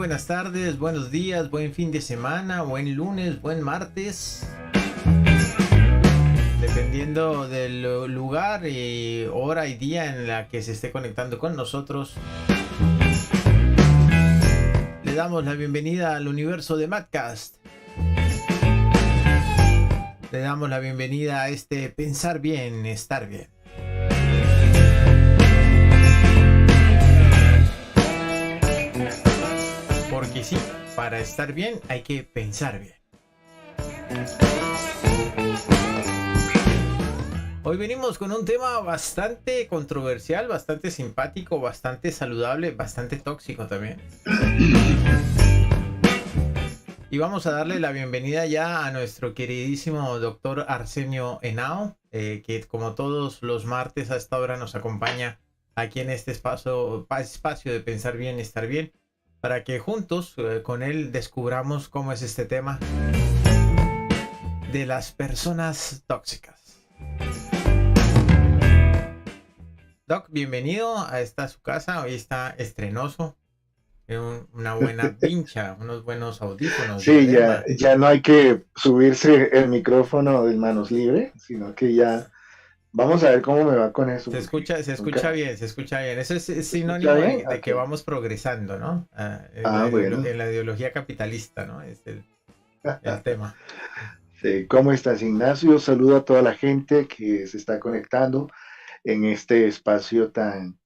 buenas tardes, buenos días, buen fin de semana, buen lunes, buen martes. Dependiendo del lugar y hora y día en la que se esté conectando con nosotros, le damos la bienvenida al universo de Madcast. Le damos la bienvenida a este pensar bien, estar bien. Porque sí, para estar bien hay que pensar bien. Hoy venimos con un tema bastante controversial, bastante simpático, bastante saludable, bastante tóxico también. Y vamos a darle la bienvenida ya a nuestro queridísimo doctor Arsenio Henao, que como todos los martes a esta hora nos acompaña aquí en este espacio de pensar bien, estar bien, para que juntos con él descubramos cómo es este tema de las personas tóxicas. Doc, bienvenido a esta su casa. Hoy está estrenoso, una buena pincha, unos buenos audífonos. Sí, ya no hay que subirse el micrófono de manos libres, sino que ya vamos a ver cómo me va con eso. Se escucha bien, se escucha bien. Eso es ¿Se escucha sinónimo bien? de que Okay. vamos progresando, ¿no? Bueno. En la ideología capitalista, ¿no? Es el tema. Sí, ¿cómo estás, Ignacio? Saludo a toda la gente que se está conectando en este espacio tan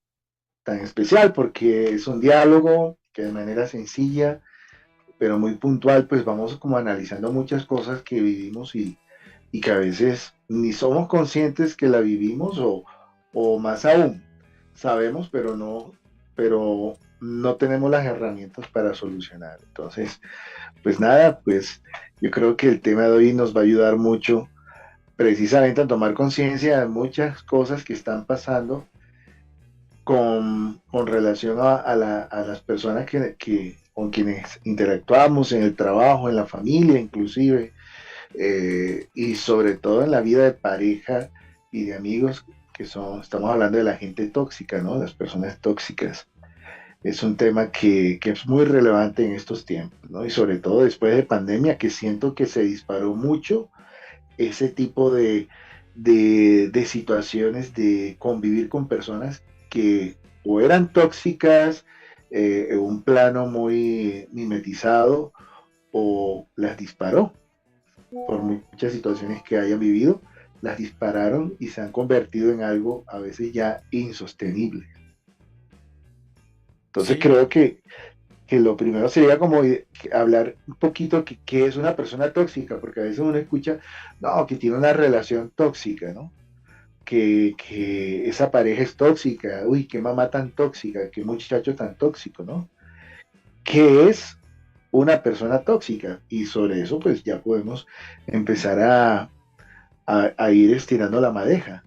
especial, porque es un diálogo que de manera sencilla, pero muy puntual, pues vamos como analizando muchas cosas que vivimos y que a veces ni somos conscientes que la vivimos o más aún, sabemos, pero no tenemos las herramientas para solucionar. Entonces, pues nada, pues yo creo que el tema de hoy nos va a ayudar mucho precisamente a tomar conciencia de muchas cosas que están pasando con relación a las personas con quienes interactuamos en el trabajo, en la familia inclusive, y sobre todo en la vida de pareja y de amigos, estamos hablando de la gente tóxica, ¿no? Las personas tóxicas. Es un tema que es muy relevante en estos tiempos, ¿no? Y sobre todo después de pandemia, que siento que se disparó mucho ese tipo de situaciones de convivir con personas que o eran tóxicas en un plano muy mimetizado o las disparó por muchas situaciones que hayan vivido, las dispararon y se han convertido en algo a veces ya insostenible. Entonces Sí, creo que lo primero sería como hablar un poquito qué es una persona tóxica, porque a veces uno escucha, no, que tiene una relación tóxica, ¿no? Que esa pareja es tóxica, uy, qué mamá tan tóxica, qué muchacho tan tóxico, ¿no? ¿Qué es una persona tóxica? Y sobre eso pues ya podemos empezar a ir estirando la madeja.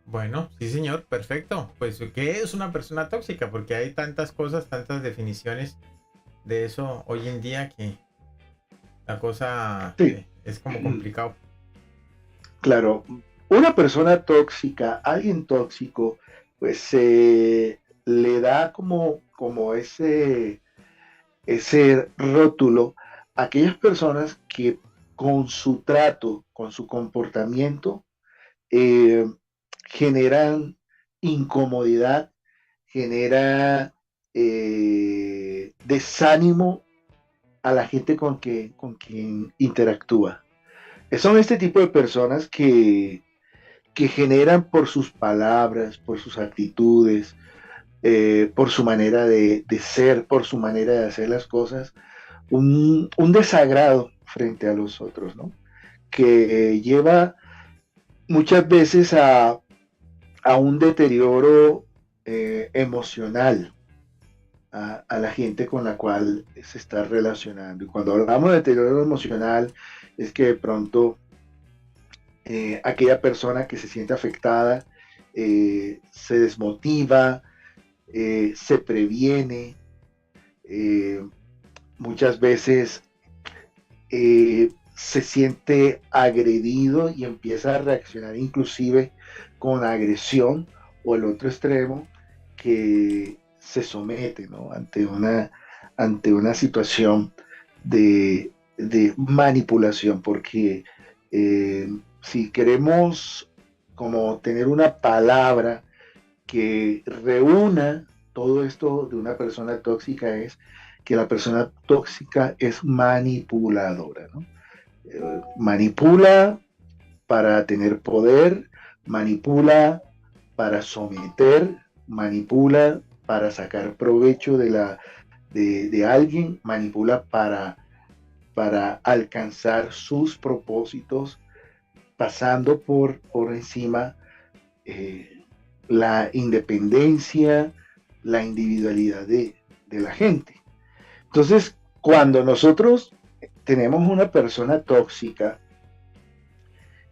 bueno, sí señor, perfecto. Pues, ¿qué es una persona tóxica? Porque hay tantas cosas, tantas definiciones de eso hoy en día que la cosa Sí, es como complicado. claro, una persona tóxica, alguien tóxico, pues se le da como ese rótulo a aquellas personas que con su trato, con su comportamiento, eh, generan incomodidad, genera desánimo a la gente con quien interactúa. Son este tipo de personas que generan por sus palabras, por sus actitudes, por su manera de ser, por su manera de hacer las cosas, un desagrado frente a los otros, ¿no? Que lleva muchas veces a un deterioro emocional a la gente con la cual se está relacionando. Y cuando hablamos de deterioro emocional, es que de pronto aquella persona que se siente afectada se desmotiva, se previene, eh, muchas veces se siente agredido y empieza a reaccionar inclusive con agresión, o el otro extremo que se somete, ¿no? ante una situación de manipulación, porque si queremos como tener una palabra que reúna todo esto de una persona tóxica, es que la persona tóxica es manipuladora, ¿no? Manipula para tener poder, manipula para someter, manipula para sacar provecho de alguien, manipula para alcanzar sus propósitos, pasando por encima eh, la independencia, la individualidad de la gente. Entonces, cuando nosotros tenemos una persona tóxica,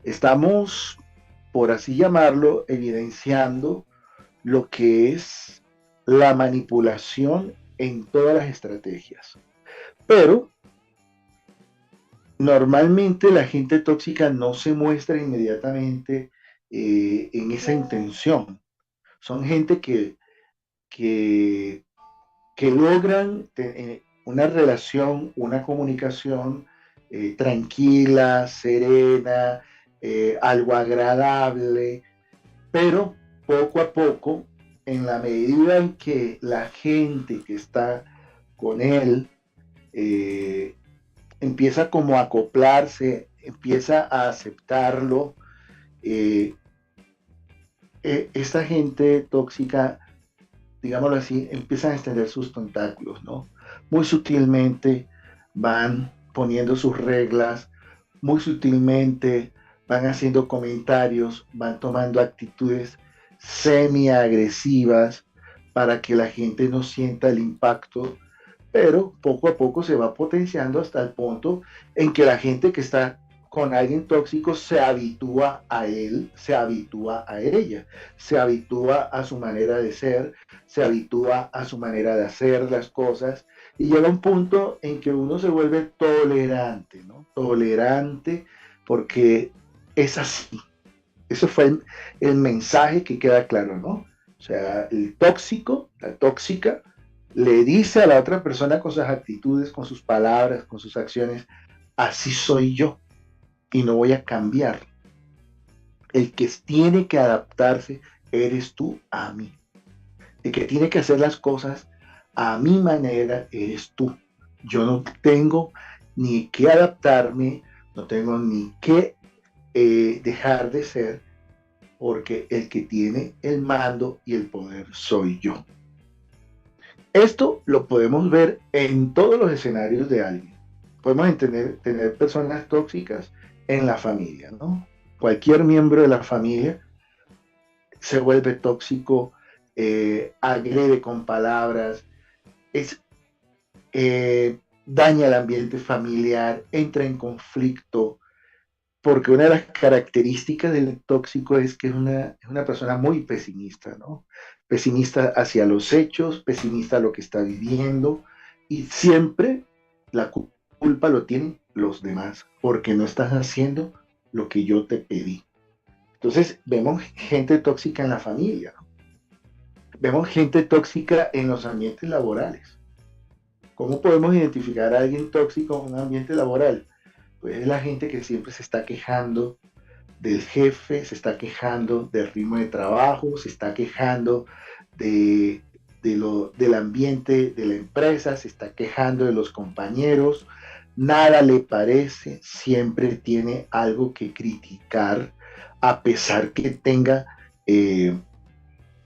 estamos, por así llamarlo, evidenciando lo que es la manipulación en todas las estrategias. Pero normalmente la gente tóxica no se muestra inmediatamente en esa intención. Son gente que, que logran una relación, una comunicación tranquila, serena, algo agradable, pero poco a poco, en la medida en que la gente que está con él eh, empieza como a acoplarse, empieza a aceptarlo, eh, esta gente tóxica, digámoslo así, empiezan a extender sus tentáculos, ¿no? Muy sutilmente van poniendo sus reglas, muy sutilmente van haciendo comentarios, van tomando actitudes semi-agresivas para que la gente no sienta el impacto, pero poco a poco se va potenciando hasta el punto en que la gente que está con alguien tóxico se habitúa a él, se habitúa a ella, se habitúa a su manera de ser, se habitúa a su manera de hacer las cosas y llega un punto en que uno se vuelve tolerante, ¿no? Tolerante porque es así. Eso fue el mensaje que queda claro, ¿no? O sea, el tóxico, la tóxica, le dice a la otra persona con sus actitudes, con sus palabras, con sus acciones, así soy yo y no voy a cambiar. El que tiene que adaptarse eres tú a mí. El que tiene que hacer las cosas a mi manera eres tú. Yo no tengo ni que adaptarme, no tengo ni que dejar de ser, porque el que tiene el mando y el poder soy yo. Esto lo podemos ver en todos los escenarios de alguien. Podemos tener personas tóxicas en la familia, ¿no? Cualquier miembro de la familia se vuelve tóxico, agrede con palabras, es, daña el ambiente familiar, entra en conflicto, porque una de las características del tóxico es que es una persona muy pesimista, ¿no? Pesimista hacia los hechos, pesimista a lo que está viviendo, y siempre la culpa lo tienen los demás, porque no estás haciendo lo que yo te pedí. Entonces, vemos gente tóxica en la familia, ¿no? Vemos gente tóxica en los ambientes laborales. ¿Cómo podemos identificar a alguien tóxico en un ambiente laboral? Pues es la gente que siempre se está quejando del jefe, se está quejando del ritmo de trabajo, se está quejando del ambiente de la empresa, se está quejando de los compañeros, nada le parece, siempre tiene algo que criticar, a pesar que tenga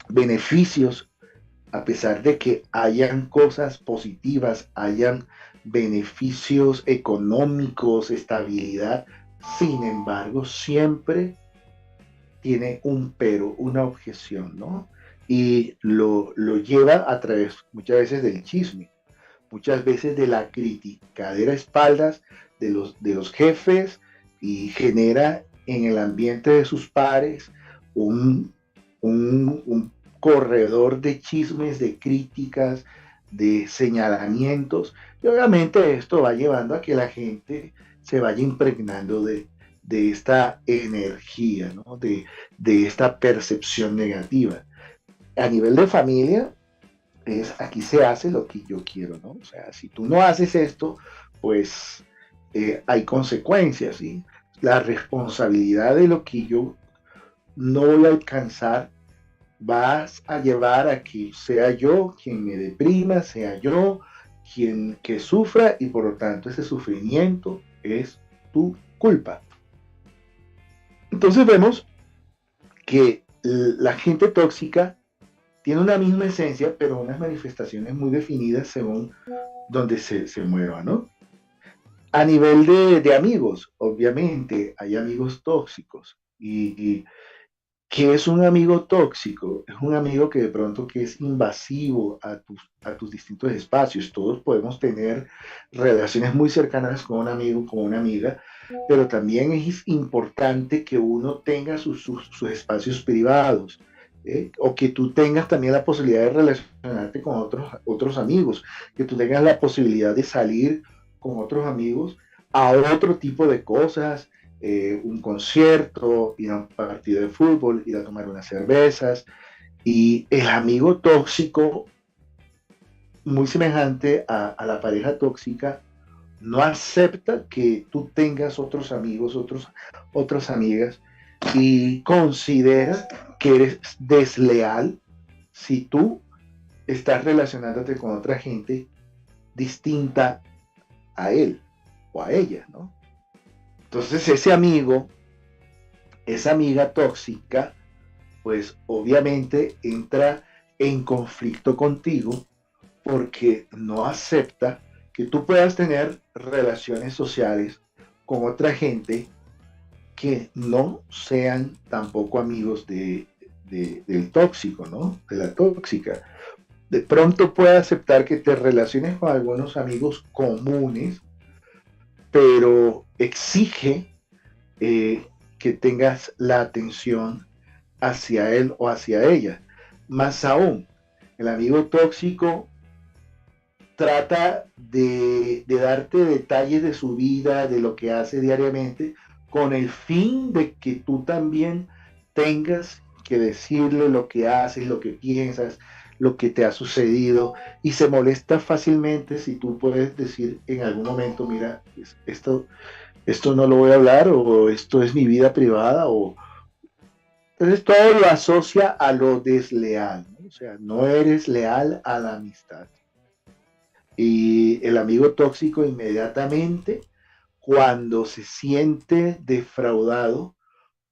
beneficios, a pesar de que hayan cosas positivas, hayan beneficios económicos, estabilidad, sin embargo, siempre tiene un pero, una objeción, ¿no? Y lo lleva a través muchas veces del chisme, muchas veces de la criticadera a espaldas de los jefes y genera en el ambiente de sus pares un corredor de chismes, de críticas, de señalamientos, y obviamente esto va llevando a que la gente se vaya impregnando de esta energía, ¿no? de esta percepción negativa. A nivel de familia, es aquí se hace lo que yo quiero, ¿no? O sea, si tú no haces esto, pues hay consecuencias, ¿sí? La responsabilidad de lo que yo no voy a alcanzar vas a llevar a que sea yo quien me deprima, sea yo quien que sufra y por lo tanto ese sufrimiento es tu culpa. Entonces vemos que la gente tóxica tiene una misma esencia, pero unas manifestaciones muy definidas según donde se mueva, ¿no? A nivel de amigos, obviamente hay amigos tóxicos. Y ¿qué es un amigo tóxico? Es un amigo que de pronto que es invasivo a tus distintos espacios. Todos podemos tener relaciones muy cercanas con un amigo, con una amiga, pero también es importante que uno tenga sus espacios privados. O que tú tengas también la posibilidad de relacionarte con otros amigos, que tú tengas la posibilidad de salir con otros amigos a otro tipo de cosas, un concierto, ir a un partido de fútbol, ir a tomar unas cervezas. Y el amigo tóxico, muy semejante a la pareja tóxica, no acepta que tú tengas otros amigos, otras amigas, y considera que eres desleal si tú estás relacionándote con otra gente distinta a él o a ella, ¿no? Entonces ese amigo, esa amiga tóxica, pues obviamente entra en conflicto contigo porque no acepta que tú puedas tener relaciones sociales con otra gente que no sean tampoco amigos del tóxico, ¿no? De la tóxica. De pronto puede aceptar que te relaciones con algunos amigos comunes, pero exige que tengas la atención hacia él o hacia ella. Más aún, el amigo tóxico trata de darte detalles de su vida, de lo que hace diariamente, con el fin de que tú también tengas que decirle lo que haces, lo que piensas, lo que te ha sucedido, y se molesta fácilmente si tú puedes decir en algún momento, mira, esto no lo voy a hablar, o esto es mi vida privada, o entonces todo lo asocia a lo desleal, ¿no? O sea, no eres leal a la amistad. Y el amigo tóxico inmediatamente, cuando se siente defraudado,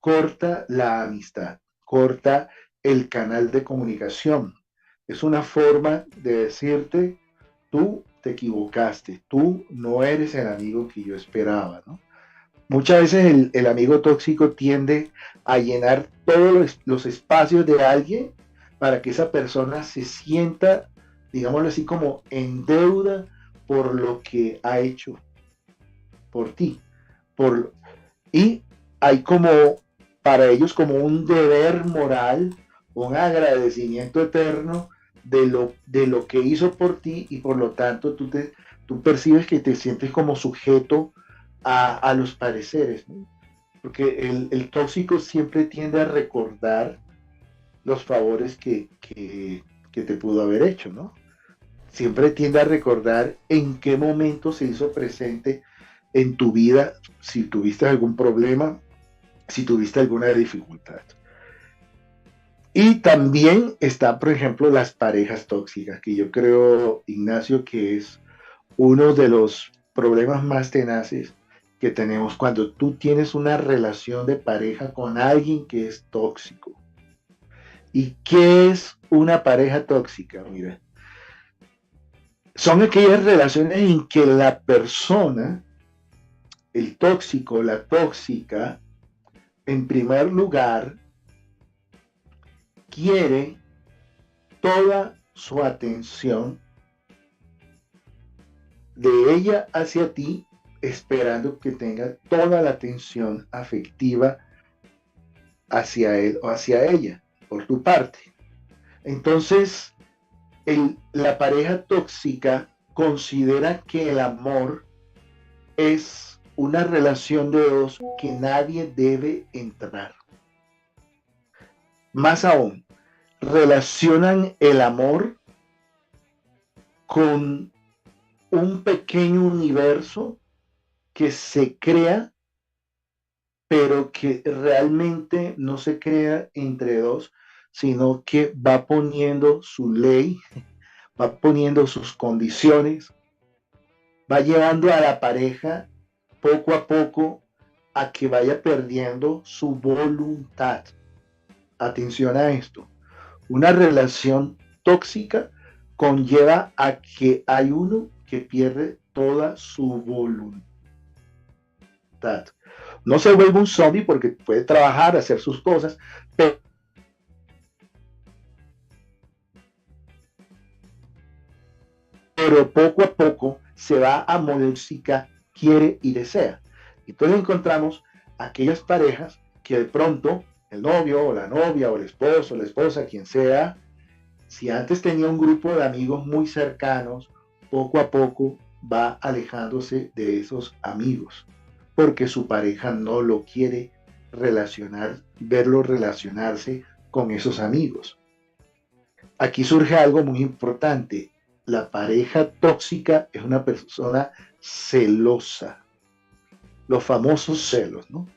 corta la amistad, corta el canal de comunicación. Es una forma de decirte, tú te equivocaste, tú no eres el amigo que yo esperaba, ¿no? Muchas veces el amigo tóxico tiende a llenar todos los espacios de alguien para que esa persona se sienta, digámoslo así, como en deuda por lo que ha hecho por ti. Por, y hay como, para ellos, como un deber moral, un agradecimiento eterno de lo que hizo por ti, y por lo tanto tú percibes que te sientes como sujeto a los pareceres, ¿no? Porque el tóxico siempre tiende a recordar los favores que te pudo haber hecho, ¿no? Siempre tiende a recordar en qué momento se hizo presente en tu vida, si tuviste algún problema, si tuviste alguna dificultad. Y también están, por ejemplo, las parejas tóxicas, que yo creo, Ignacio, que es uno de los problemas más tenaces que tenemos cuando tú tienes una relación de pareja con alguien que es tóxico. ¿Y qué es una pareja tóxica? Mira, son aquellas relaciones en que la persona, el tóxico, la tóxica, en primer lugar, quiere toda su atención de ella hacia ti, esperando que tenga toda la atención afectiva hacia él o hacia ella, por tu parte. Entonces, la pareja tóxica considera que el amor es una relación de dos que nadie debe entrar. Más aún, relacionan el amor con un pequeño universo que se crea, pero que realmente no se crea entre dos, sino que va poniendo su ley, va poniendo sus condiciones, va llevando a la pareja poco a poco a que vaya perdiendo su voluntad. Atención a esto. Una relación tóxica conlleva a que hay uno que pierde toda su voluntad. No se vuelve un zombie porque puede trabajar, hacer sus cosas, pero poco a poco se va a modificar, quiere y desea. Entonces encontramos aquellas parejas que de pronto el novio o la novia o el esposo o la esposa, quien sea, si antes tenía un grupo de amigos muy cercanos, poco a poco va alejándose de esos amigos, porque su pareja no lo quiere verlo relacionarse con esos amigos. Aquí surge algo muy importante. La pareja tóxica es una persona celosa, los famosos celos, ¿no?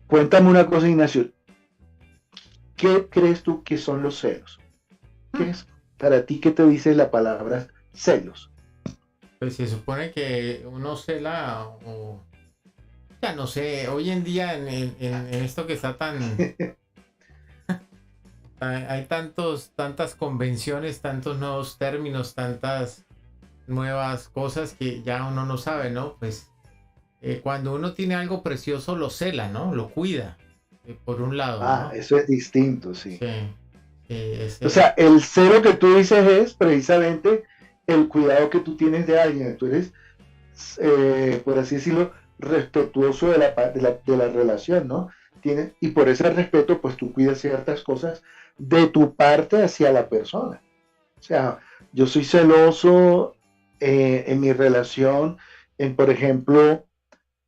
Cuéntame una cosa, Ignacio. ¿Qué crees tú que son los celos? ¿Qué es para ti? ¿Qué te dice la palabra celos? Pues se supone que uno cela o... Ya no sé, hoy en día en esto que está tan... Hay tantas convenciones, tantos nuevos términos, tantas nuevas cosas que ya uno no sabe, ¿no? Pues cuando uno tiene algo precioso lo cela, ¿no? Lo cuida, por un lado, ¿no? Eso es distinto, sí. Sí, O sea, el celo que tú dices es precisamente el cuidado que tú tienes de alguien. Tú eres, por así decirlo, respetuoso de la relación, ¿no? Y por ese respeto, pues tú cuidas ciertas cosas de tu parte hacia la persona. O sea, yo soy celoso en mi relación, por ejemplo,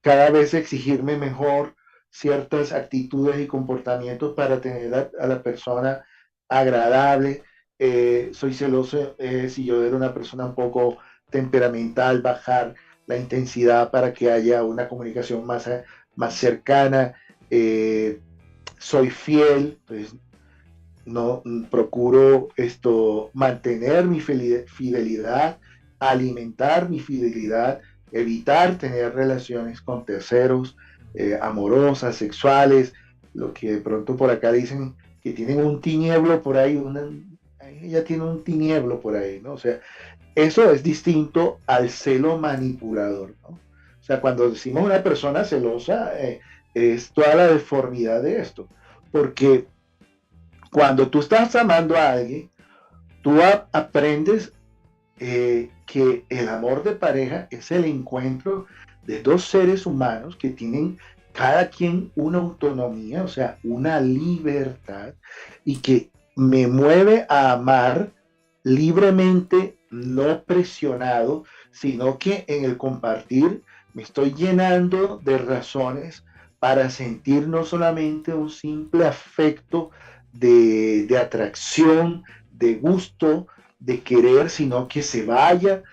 cada vez exigirme mejor ciertas actitudes y comportamientos para tener a la persona agradable. Soy celoso si yo era una persona un poco temperamental, bajar la intensidad para que haya una comunicación más cercana. Soy fiel, pues no procuro mantener mi fidelidad, alimentar mi fidelidad, evitar tener relaciones con terceros, amorosas, sexuales, lo que de pronto por acá dicen que tienen un tinieblo por ahí, ella tiene un tinieblo por ahí, ¿no? O sea, eso es distinto al celo manipulador, ¿no? O sea, cuando decimos una persona celosa, es toda la deformidad de esto, porque cuando tú estás amando a alguien, tú aprendes que el amor de pareja es el encuentro de dos seres humanos que tienen cada quien una autonomía, o sea, una libertad, y que me mueve a amar libremente, no presionado, sino que en el compartir me estoy llenando de razones para sentir no solamente un simple afecto de atracción, de gusto, de querer, sino que se vaya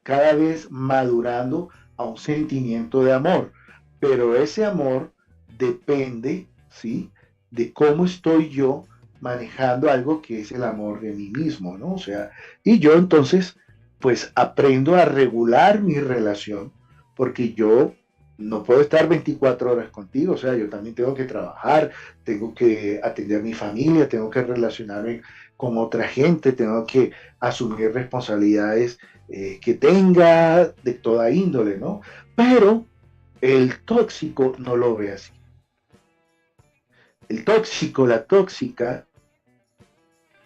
cada vez madurando a un sentimiento de amor. Pero ese amor depende, ¿sí?, de cómo estoy yo manejando algo que es el amor de mí mismo, ¿no? O sea, y yo entonces, pues aprendo a regular mi relación, porque yo no puedo estar 24 horas contigo, o sea, yo también tengo que trabajar, tengo que atender a mi familia, tengo que relacionarme con otra gente, tengo que asumir responsabilidades que tenga de toda índole, ¿no? Pero el tóxico no lo ve así. El tóxico, la tóxica,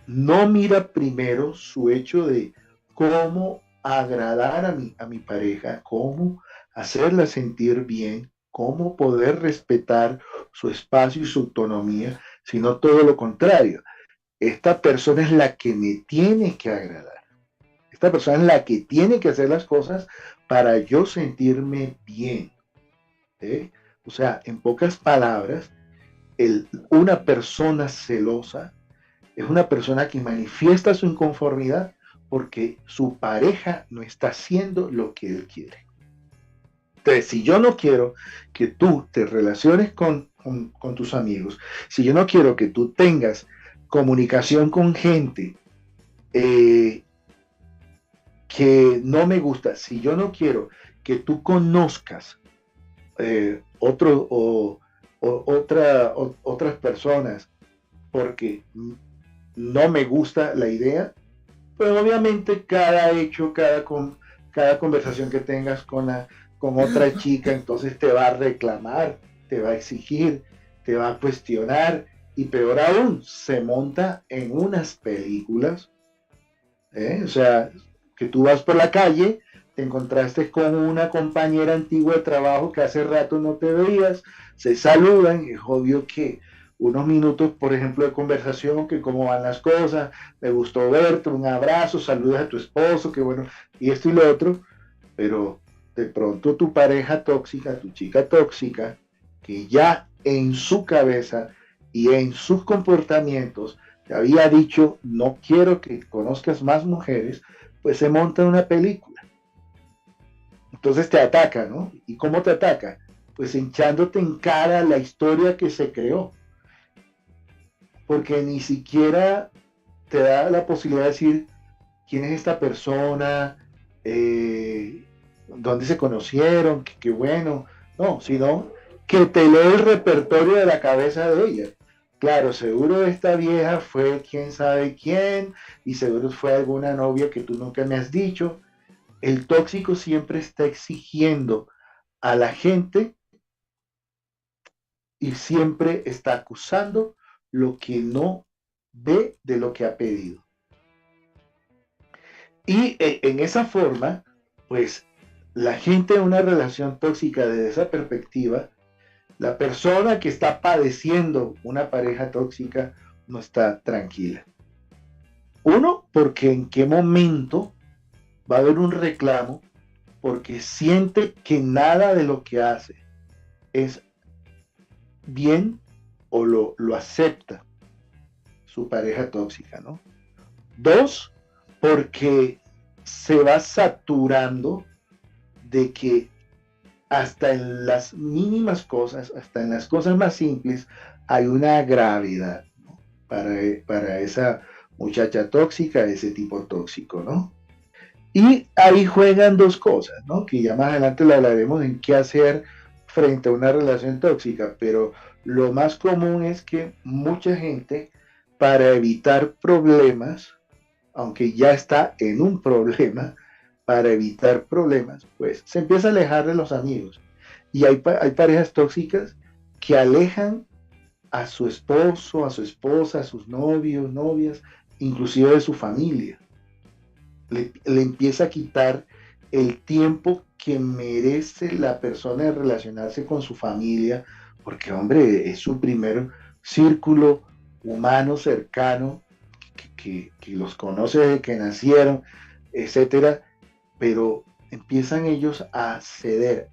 no mira primero su hecho de cómo agradar a mi pareja, cómo hacerla sentir bien, cómo poder respetar su espacio y su autonomía, sino todo lo contrario. Esta persona es la que me tiene que agradar. Esta persona es la que tiene que hacer las cosas para yo sentirme bien. ¿Eh? O sea, en pocas palabras, una persona celosa es una persona que manifiesta su inconformidad porque su pareja no está haciendo lo que él quiere. Entonces, si yo no quiero que tú te relaciones con tus amigos, si yo no quiero que tú tengas comunicación con gente eh, que no me gusta, si yo no quiero que tú conozcas otras personas porque no me gusta la idea, pues obviamente cada hecho, cada conversación que tengas con otra chica, entonces te va a reclamar, te va a exigir, te va a cuestionar y peor aún, se monta en unas películas, o sea, que tú vas por la calle, te encontraste con una compañera antigua de trabajo que hace rato no te veías, se saludan, es obvio que unos minutos, por ejemplo, de conversación, que cómo van las cosas, me gustó verte, un abrazo, saludas a tu esposo, que bueno, y esto y lo otro, pero de pronto tu pareja tóxica, tu chica tóxica, que ya en su cabeza y en sus comportamientos te había dicho, no quiero que conozcas más mujeres, pues se monta una película. Entonces te ataca, ¿no? ¿Y cómo te ataca? Pues hinchándote en cara la historia que se creó. Porque ni siquiera te da la posibilidad de decir quién es esta persona, dónde se conocieron, qué bueno. No, sino que te lee el repertorio de la cabeza de ella. Claro, seguro esta vieja fue quién sabe quién y seguro fue alguna novia que tú nunca me has dicho. El tóxico siempre está exigiendo a la gente y siempre está acusando lo que no ve de lo que ha pedido. Y en esa forma, pues la gente en una relación tóxica desde esa perspectiva, la persona que está padeciendo una pareja tóxica no está tranquila. Uno, porque en qué momento va a haber un reclamo, porque siente que nada de lo que hace es bien o lo acepta su pareja tóxica, ¿no? Dos, porque se va saturando de que hasta en las mínimas cosas, hasta en las cosas más simples, hay una gravedad, ¿no? para esa muchacha tóxica, ese tipo tóxico, ¿no? Y ahí juegan dos cosas, ¿no? Que ya más adelante le hablaremos en qué hacer frente a una relación tóxica, pero lo más común es que mucha gente, para evitar problemas, aunque ya está en un problema, para evitar problemas, pues se empieza a alejar de los amigos. Y hay parejas tóxicas que alejan a su esposo, a su esposa, a sus novios, novias, inclusive de su familia. Le empieza a quitar el tiempo que merece la persona de relacionarse con su familia, porque hombre, es su primer círculo humano cercano, que los conoce desde que nacieron, etcétera, pero empiezan ellos a ceder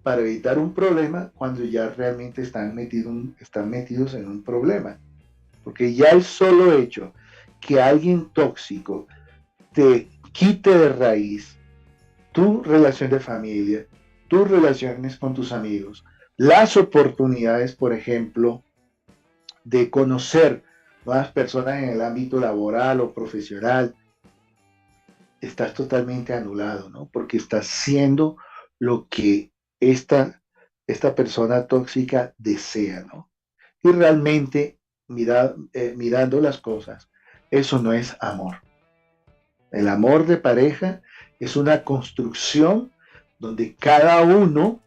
para evitar un problema cuando ya realmente están metidos en un problema. Porque ya el solo hecho que alguien tóxico te quite de raíz tu relación de familia, tus relaciones con tus amigos, las oportunidades, por ejemplo, de conocer nuevas personas en el ámbito laboral o profesional, estás totalmente anulado, ¿no? Porque estás siendo lo que esta persona tóxica desea, ¿no? Y realmente, mirando las cosas, eso no es amor. El amor de pareja es una construcción donde cada uno,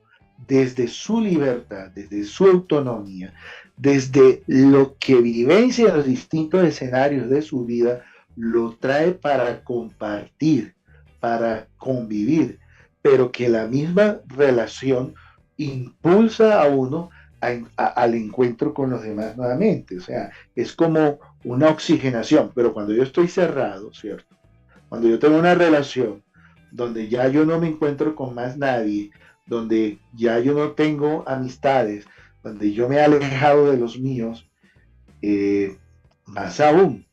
desde su libertad, desde su autonomía, desde lo que vivencia en los distintos escenarios de su vida, lo trae para compartir, para convivir, pero que la misma relación impulsa a uno al encuentro con los demás nuevamente. O sea, es como una oxigenación, pero cuando yo estoy cerrado, ¿cierto? Cuando yo tengo una relación donde ya yo no me encuentro con más nadie, donde ya yo no tengo amistades, donde yo me he alejado de los míos, más aún,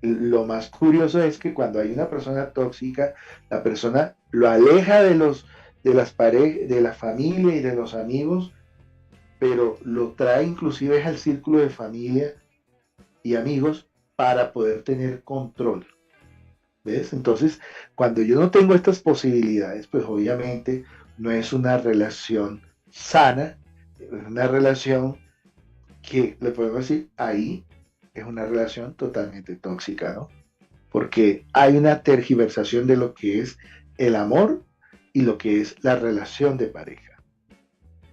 lo más curioso es que cuando hay una persona tóxica, la persona lo aleja de las parejas, de la familia y de los amigos, pero lo trae inclusive al círculo de familia y amigos para poder tener control. ¿Ves? Entonces, cuando yo no tengo estas posibilidades, pues obviamente no es una relación sana, es una relación que le podemos decir ahí es una relación totalmente tóxica, ¿no? Porque hay una tergiversación de lo que es el amor y lo que es la relación de pareja.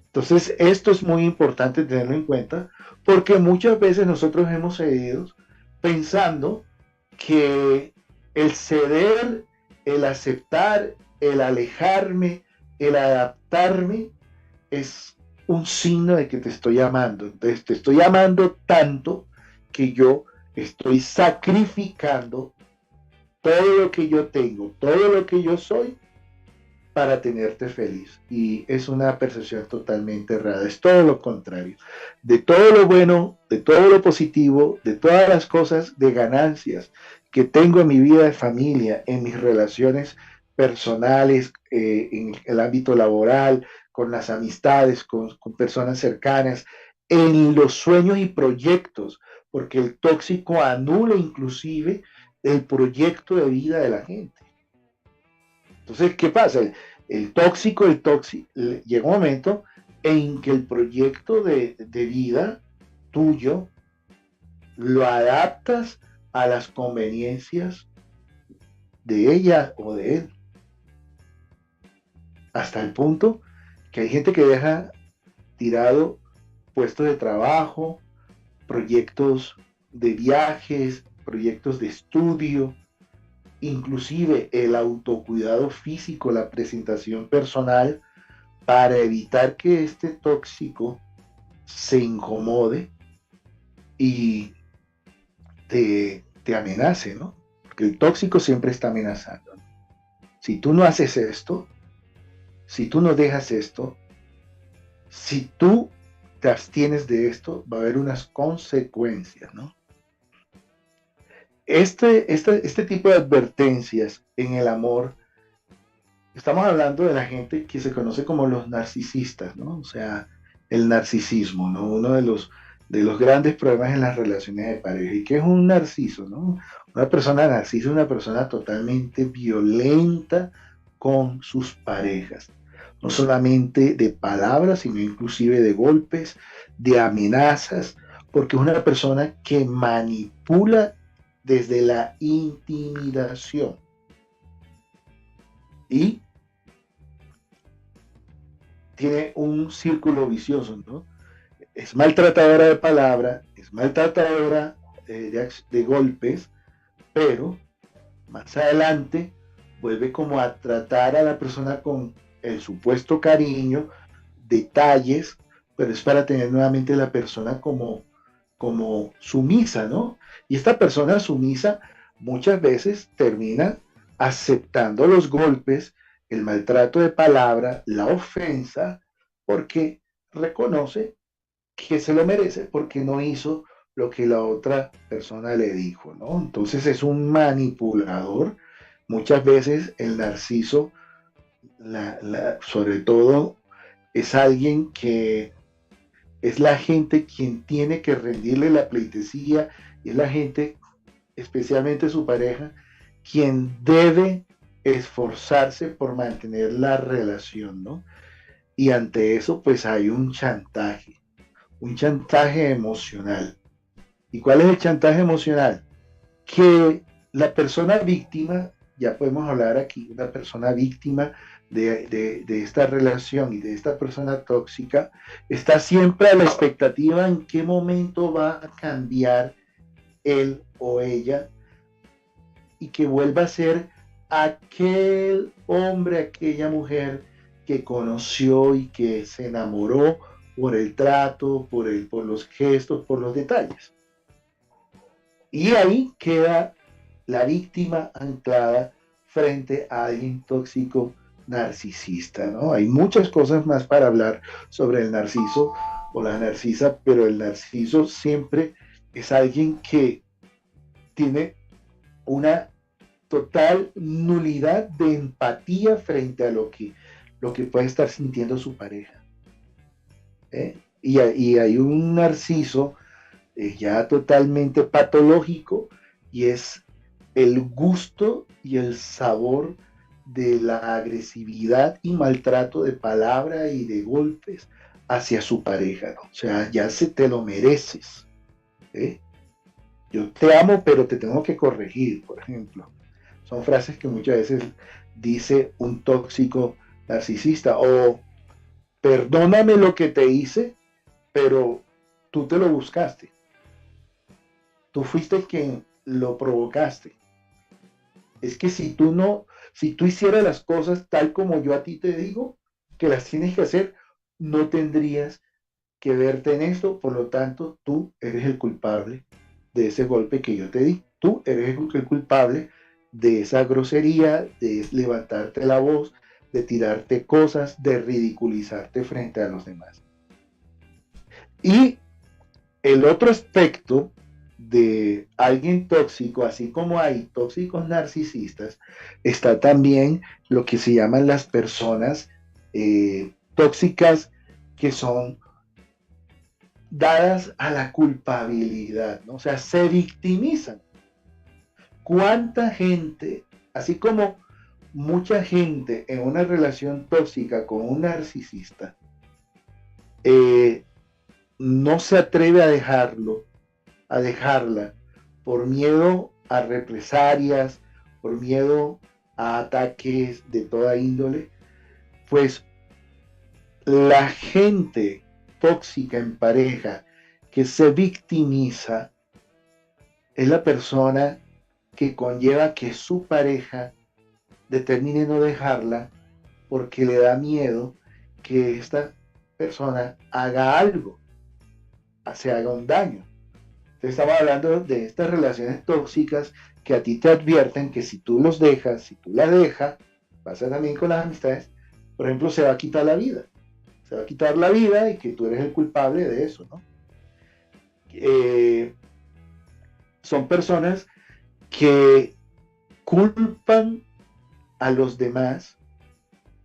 Entonces, esto es muy importante tenerlo en cuenta porque muchas veces nosotros hemos cedido pensando que el ceder, el aceptar, el alejarme, el adaptarme es un signo de que te estoy amando. Entonces, te estoy amando tanto que yo estoy sacrificando todo lo que yo tengo, todo lo que yo soy para tenerte feliz. Y es una percepción totalmente errada. Es todo lo contrario. De todo lo bueno, de todo lo positivo, de todas las cosas de ganancias que tengo en mi vida de familia, en mis relaciones personales, en el ámbito laboral, con las amistades, con personas cercanas, en los sueños y proyectos, porque el tóxico anula inclusive el proyecto de vida de la gente. Entonces, ¿qué pasa? El tóxico, llega un momento en que el proyecto de vida tuyo lo adaptas a las conveniencias de ella o de él, hasta el punto que hay gente que deja tirado puestos de trabajo, proyectos de viajes, proyectos de estudio, inclusive el autocuidado físico, la presentación personal, para evitar que este tóxico se incomode y te amenace, ¿no? Porque el tóxico siempre está amenazando. Si tú no haces esto, si tú no dejas esto, si tú te abstienes de esto, va a haber unas consecuencias, ¿no? Este tipo de advertencias en el amor, estamos hablando de la gente que se conoce como los narcisistas, ¿no? O sea, el narcisismo, ¿no? Uno de los grandes problemas en las relaciones de pareja. ¿Y qué es un narciso, no? Una persona narcisa es una persona totalmente violenta con sus parejas. No solamente de palabras, sino inclusive de golpes, de amenazas, porque es una persona que manipula desde la intimidación. Y tiene un círculo vicioso, ¿no? Es maltratadora de palabra, es maltratadora de golpes, pero más adelante vuelve como a tratar a la persona con el supuesto cariño, detalles, pero es para tener nuevamente la persona como sumisa, ¿no? Y esta persona sumisa muchas veces termina aceptando los golpes, el maltrato de palabra, la ofensa, porque reconoce que se lo merece porque no hizo lo que la otra persona le dijo, ¿no? Entonces es un manipulador. Muchas veces el narciso, sobre todo, es alguien que es la gente quien tiene que rendirle la pleitesía y es la gente, especialmente su pareja, quien debe esforzarse por mantener la relación, ¿no? Y ante eso, pues hay un chantaje emocional. ¿Y cuál es el chantaje emocional? Que la persona víctima, ya podemos hablar aquí, una persona víctima de esta relación y de esta persona tóxica, está siempre a la expectativa en qué momento va a cambiar él o ella y que vuelva a ser aquel hombre, aquella mujer que conoció y que se enamoró por el trato, por los gestos, por los detalles. Y ahí queda la víctima anclada frente a alguien tóxico narcisista, ¿no? Hay muchas cosas más para hablar sobre el narciso o la narcisa, pero el narciso siempre es alguien que tiene una total nulidad de empatía frente a lo que puede estar sintiendo su pareja. Y hay un narciso ya totalmente patológico, y es el gusto y el sabor de la agresividad y maltrato de palabra y de golpes hacia su pareja, ¿no? O sea, ya se te lo mereces. ¿Eh? Yo te amo, pero te tengo que corregir, por ejemplo. Son frases que muchas veces dice un tóxico narcisista, o perdóname lo que te hice, pero tú te lo buscaste. Tú fuiste quien lo provocaste. Es que si tú hicieras las cosas tal como yo a ti te digo que las tienes que hacer, no tendrías que verte en esto, por lo tanto, tú eres el culpable de ese golpe que yo te di. Tú eres el culpable de esa grosería, de levantarte la voz, de tirarte cosas, de ridiculizarte frente a los demás. Y el otro aspecto de alguien tóxico, así como hay tóxicos narcisistas, está también lo que se llaman las personas tóxicas, que son dadas a la culpabilidad, ¿no? O sea, se victimizan. ¿Cuánta gente, así como mucha gente en una relación tóxica con un narcisista, eh, no se atreve a dejarla, por miedo a represalias, por miedo a ataques de toda índole? Pues la gente tóxica en pareja que se victimiza es la persona que conlleva que su pareja determine no dejarla porque le da miedo que esta persona haga algo, se haga un daño. Entonces estamos hablando de estas relaciones tóxicas que a ti te advierten que si tú los dejas, si tú la dejas, pasa también con las amistades, por ejemplo, se va a quitar la vida. Se va a quitar la vida y que tú eres el culpable de eso, ¿no? Son personas que culpan a los demás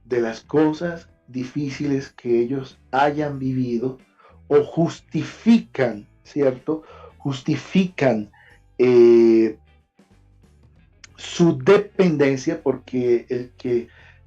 de las cosas difíciles que ellos hayan vivido, o justifican, ¿cierto? Justifican su dependencia, porque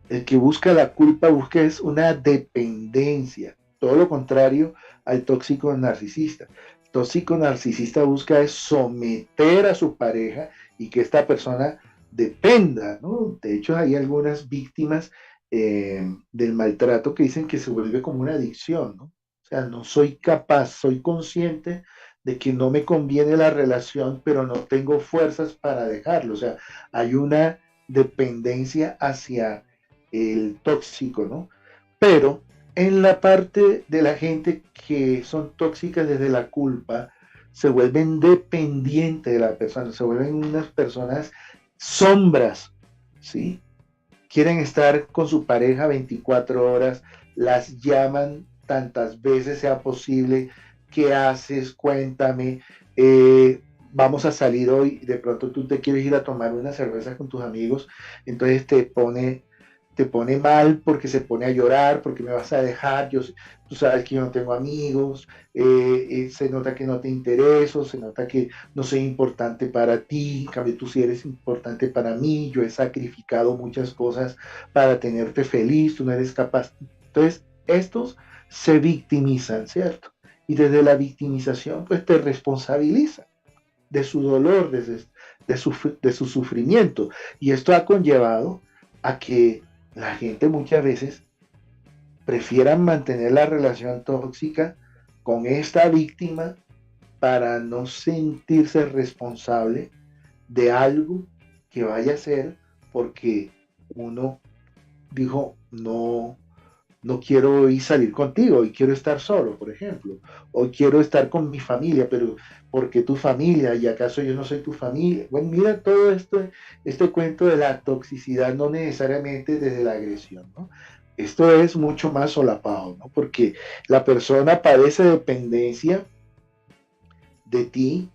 el que busca la culpa busca es una dependencia, todo lo contrario al tóxico narcisista. El tóxico narcisista busca es someter a su pareja y que esta persona dependa, ¿no? De hecho, hay algunas víctimas del maltrato que dicen que se vuelve como una adicción, ¿no? O sea, no soy capaz, soy consciente de que no me conviene la relación, pero no tengo fuerzas para dejarlo. O sea, hay una dependencia hacia el tóxico, ¿no? Pero en la parte de la gente que son tóxicas desde la culpa, se vuelven dependientes de la persona, se vuelven unas personas sombras, ¿sí? Quieren estar con su pareja 24 horas, las llaman tantas veces sea posible. ¿Qué haces? Cuéntame. Vamos a salir hoy. De pronto tú te quieres ir a tomar una cerveza con tus amigos, entonces te pone mal porque se pone a llorar, porque me vas a dejar, tú sabes que yo no tengo amigos, se nota que no te intereso, se nota que no soy importante para ti, en cambio tú sí eres importante para mí, yo he sacrificado muchas cosas para tenerte feliz, tú no eres capaz. Entonces, estos se victimizan, ¿cierto? Y desde la victimización, pues te responsabilizan de su dolor, de su sufrimiento. Y esto ha conllevado a que la gente muchas veces prefiera mantener la relación tóxica con esta víctima para no sentirse responsable de algo que vaya a ser, porque uno dijo, no quiero ir salir contigo y quiero estar solo, por ejemplo, o quiero estar con mi familia, pero ¿por qué tu familia? ¿Y acaso yo no soy tu familia? Bueno, mira todo esto, este cuento de la toxicidad, no necesariamente desde la agresión, ¿no? Esto es mucho más solapado, ¿no? Porque la persona padece dependencia de ti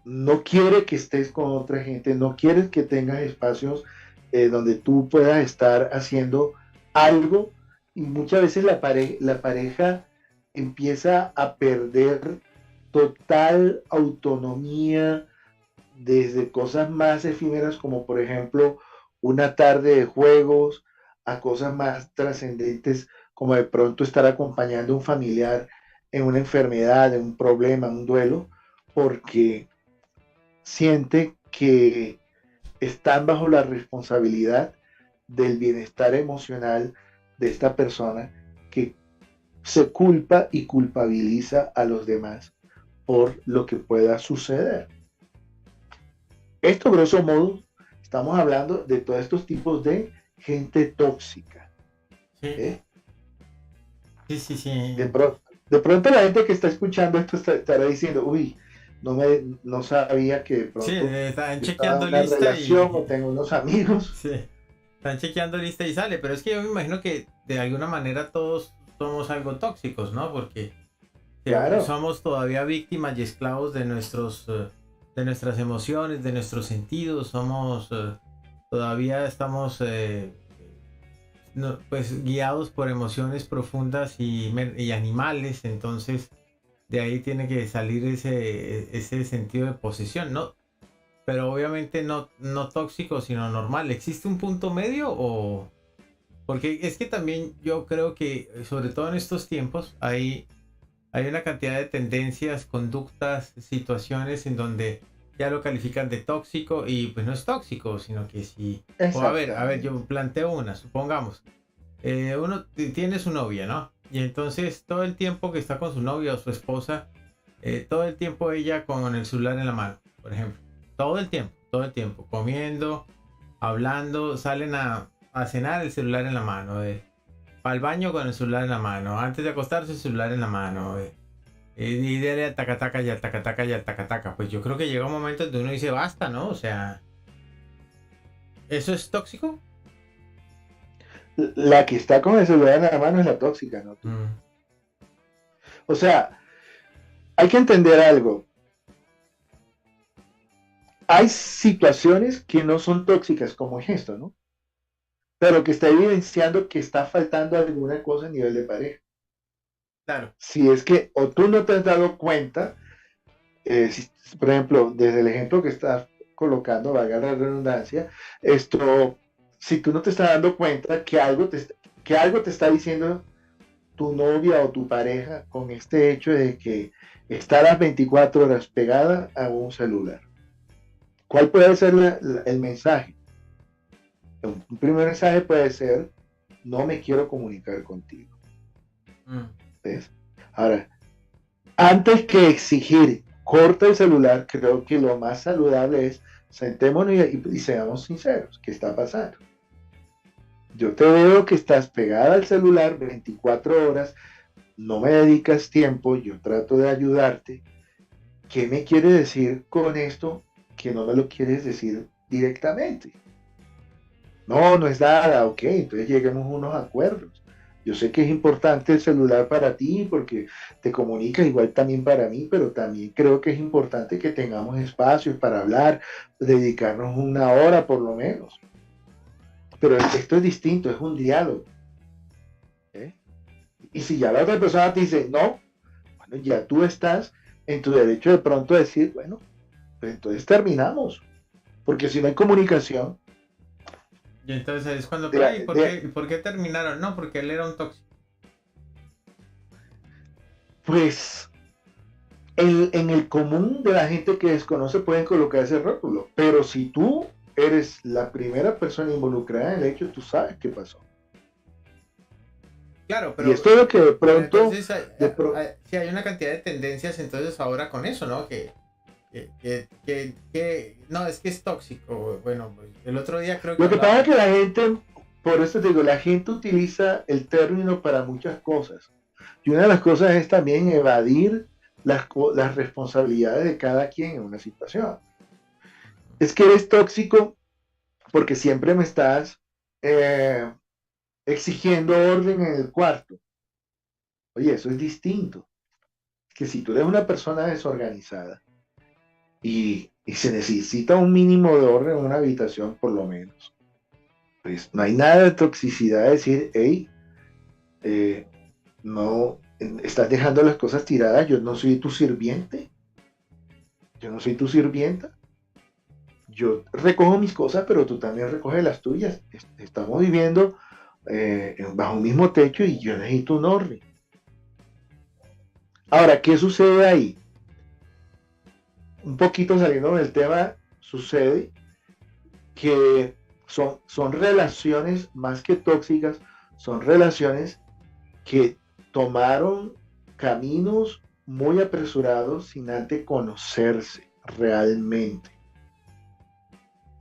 no quiere que estés con otra gente, no quiere que tengas espacios donde tú puedas estar haciendo algo y muchas veces la pareja empieza a perder total autonomía desde cosas más efímeras como por ejemplo una tarde de juegos a cosas más trascendentes como de pronto estar acompañando a un familiar en una enfermedad, en un problema, en un duelo, porque siente que están bajo la responsabilidad del bienestar emocional de esta persona que se culpa y culpabiliza a los demás por lo que pueda suceder. Esto, grosso modo, estamos hablando de todos estos tipos de gente tóxica. Sí, ¿eh? sí, sí, De, sí. pro, de, pronto la gente que está escuchando esto estará diciendo, uy, no sabía que de Sí, pronto están yo estaba chequeando en una lista relación o y... tengo unos amigos. Sí, están chequeando lista y sale, pero es que yo me imagino que de alguna manera todos somos algo tóxicos, ¿no? Porque Claro, somos todavía víctimas y esclavos de de nuestras emociones, de nuestros sentidos, somos todavía estamos pues guiados por emociones profundas y animales, entonces de ahí tiene que salir ese sentido de posesión, ¿no? Pero obviamente no tóxico, sino normal. ¿Existe un punto medio o...? Porque es que también yo creo que, sobre todo en estos tiempos, hay una cantidad de tendencias, conductas, situaciones en donde ya lo califican de tóxico y pues no es tóxico, sino que sí. O a ver, yo exactamente. planteo una, supongamos. Uno tiene su novia, ¿no? Y entonces todo el tiempo que está con su novia o su esposa, todo el tiempo ella con el celular en la mano, por ejemplo. Todo el tiempo, comiendo, hablando, salen a cenar el celular en la mano, al baño con el celular en la mano, antes de acostarse el celular en la mano, y dele al tacataca y al tacataca y al tacataca. Pues yo creo que llega un momento en que uno dice basta, ¿no? O sea, ¿eso es tóxico? La que está con el celular en la mano es la tóxica, no tú. Mm, O sea, hay que entender algo. Hay situaciones que no son tóxicas, como es esto, ¿no? Pero que está evidenciando que está faltando alguna cosa a nivel de pareja. claro. Si es que o tú no te has dado cuenta, si, por ejemplo, desde el ejemplo que estás colocando, valga la redundancia, esto, si tú no te estás dando cuenta que algo te está diciendo tu novia o tu pareja con este hecho de que está a las 24 horas pegada a un celular. ¿Cuál puede ser el mensaje? Un primer mensaje puede ser, no me quiero comunicar contigo. Mm, ¿Ves? Ahora, antes que exigir corta el celular, creo que lo más saludable es sentémonos y seamos sinceros. ¿Qué está pasando? Yo te veo que estás pegada al celular 24 horas, no me dedicas tiempo, yo trato de ayudarte. ¿Qué me quiere decir con esto que no me lo quieres decir directamente? No, no es nada, ok, entonces lleguemos a unos acuerdos. Yo sé que es importante el celular para ti porque te comunica igual también para mí, pero también creo que es importante que tengamos espacios para hablar, dedicarnos una hora por lo menos. Pero esto es distinto, es un diálogo. ¿eh? Y si ya la otra persona te dice, no, bueno, ya tú estás en tu derecho de pronto a decir, bueno, pues entonces terminamos. Porque si no hay comunicación, y entonces es cuando, de pero la, ¿y de, por qué terminaron? No, porque él era un tóxico. pues en el común de la gente que desconoce pueden colocar ese rótulo, pero si tú eres la primera persona involucrada en el hecho, tú sabes qué pasó. Claro, Y esto es lo que de pero pronto, entonces sí hay una cantidad de tendencias entonces ahora con eso, ¿no? No, es que es tóxico. Bueno, pues, el otro día creo que lo que pasa es hablábamos. que la gente, por eso te digo, la gente utiliza el término para muchas cosas. Y una de las cosas es también evadir las responsabilidades de cada quien en una situación. Es que eres tóxico porque siempre me estás eh, exigiendo orden en el cuarto. Oye, eso es distinto. Que si tú eres una persona desorganizada y se necesita un mínimo de orden en una habitación por lo menos. Pues no hay nada de toxicidad de decir, hey, no, estás dejando las cosas tiradas, yo no soy tu sirviente, yo no soy tu sirvienta, yo recojo mis cosas, pero tú también recoges las tuyas. Estamos viviendo bajo un mismo techo y yo necesito un orden. Ahora, ¿qué sucede ahí? Un poquito saliendo del tema, sucede que son relaciones más que tóxicas, son relaciones que tomaron caminos muy apresurados sin antes conocerse realmente.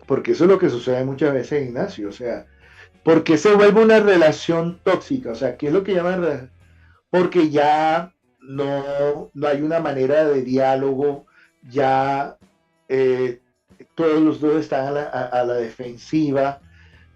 Porque eso es lo que sucede muchas veces, Ignacio. O sea, ¿por qué se vuelve una relación tóxica? O sea, ¿qué es lo que llaman? Porque ya no hay una manera de diálogo, ya todos los dos están a la defensiva.